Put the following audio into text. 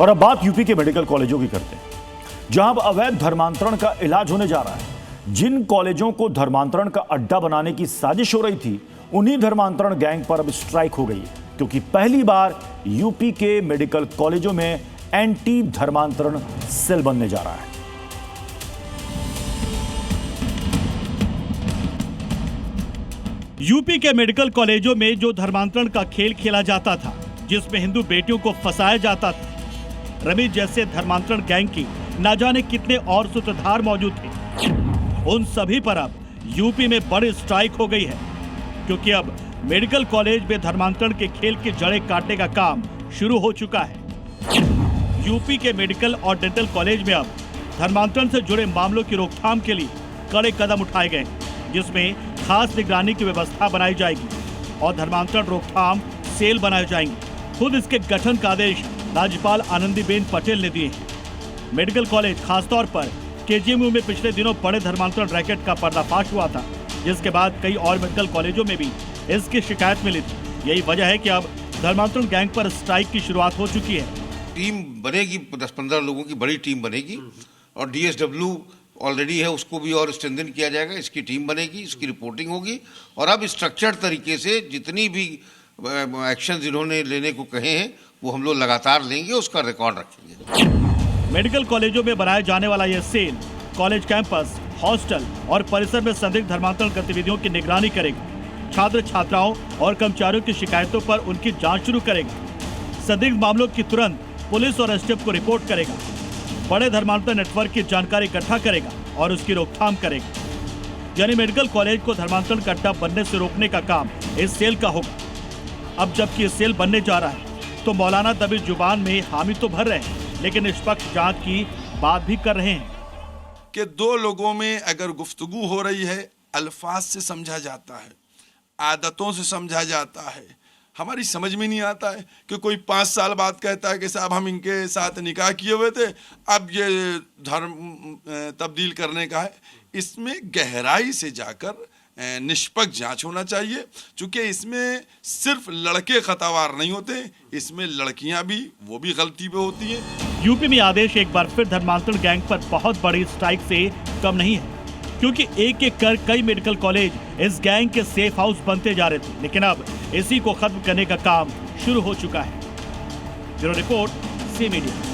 और अब बात यूपी के मेडिकल कॉलेजों की करते हैं, जहां अब अवैध धर्मांतरण का इलाज होने जा रहा है। जिन कॉलेजों को धर्मांतरण का अड्डा बनाने की साजिश हो रही थी, उन्हीं धर्मांतरण गैंग पर अब स्ट्राइक हो गई है, क्योंकि पहली बार यूपी के मेडिकल कॉलेजों में एंटी धर्मांतरण सेल बनने जा रहा है। यूपी के मेडिकल कॉलेजों में जो धर्मांतरण का खेल खेला जाता था, जिसमें हिंदू बेटियों को फंसाया जाता था, रमेश जैसे धर्मांतरण गैंग की न जाने कितने और सूत्रधार मौजूद थे, उन सभी पर अब यूपी में बड़ी स्ट्राइक हो गई है, क्योंकि अब मेडिकल कॉलेज में धर्मांतरण के खेल की जड़ें काटने का काम शुरू हो चुका है। यूपी के मेडिकल और डेंटल कॉलेज में अब धर्मांतरण से जुड़े मामलों की रोकथाम के लिए कड़े कदम उठाए गए, जिसमें खास निगरानी की व्यवस्था बनाई जाएगी और धर्मांतरण रोकथाम सेल बनाए जाएंगे। खुद इसके गठन का आदेश राज्यपाल आनंदीबेन पटेल ने दिए हैं। मेडिकल कॉलेज खासतौर पर केजीएमयू में पिछले दिनों बड़े धर्मांतरण रैकेट का पर्दाफाश हुआ था, जिसके बाद कई और मेडिकल कॉलेजों में भी इसकी शिकायत मिली थी। यही वजह है कि अब धर्मांतरण गैंग पर स्ट्राइक की शुरुआत हो चुकी है। टीम बनेगी, 10-15 लोगों की बड़ी टीम बनेगी और डीएसडब्ल्यू ऑलरेडी है, उसको भी और स्ट्रेंथन किया जाएगा। इसकी टीम बनेगी, इसकी रिपोर्टिंग होगी और अब स्ट्रक्चर्ड तरीके से जितनी भी एक्शन इन्होंने लेने को कहे हैं वो हम लोग लगातार लेंगे, उसका रिकॉर्ड रखेंगे। मेडिकल कॉलेजों में बनाया जाने वाला यह सेल कॉलेज कैंपस, हॉस्टल और परिसर में संदिग्ध धर्मांतरण गतिविधियों की निगरानी करेगा। छात्र छात्राओं और कर्मचारियों की शिकायतों पर उनकी जांच शुरू करेगा। संदिग्ध मामलों की तुरंत पुलिस और एसटीएफ को रिपोर्ट करेगा। बड़े धर्मांतरण नेटवर्क की जानकारी इकट्ठा करेगा और उसकी रोकथाम करेगा। यानी मेडिकल कॉलेज को धर्मांतरण का अड्डा बनने से रोकने का काम इस सेल का होगा। अब जबकि ये सेल बनने जा रहा है, तो मौलाना दबी जुबान में हामी तो भर रहे हैं, लेकिन निष्पक्ष जांच की बात भी कर रहे हैं कि दो लोगों में अगर गुफ्तगू हो रही है, अल्फाज से समझा जाता है, आदतों से समझा जाता है। हमारी समझ में नहीं आता है कि कोई 5 साल बाद कहता है कि साहब हम इनके साथ निकाह किए हुए थे, अब ये धर्म तब्दील करने का है। इसमें गहराई से जाकर निष्पक्ष जांच होना चाहिए, क्योंकि इसमें सिर्फ लड़के खतावार नहीं होते, इसमें लड़कियां भी, वो भी गलती पे होती हैं। यूपी में आदेश एक बार फिर धर्मांतरण गैंग पर बहुत बड़ी स्ट्राइक से कम नहीं है, क्योंकि एक एक कर कई मेडिकल कॉलेज इस गैंग के सेफ हाउस बनते जा रहे थे, लेकिन अब इसी को खत्म करने का काम शुरू हो चुका है। Bureau report, C media.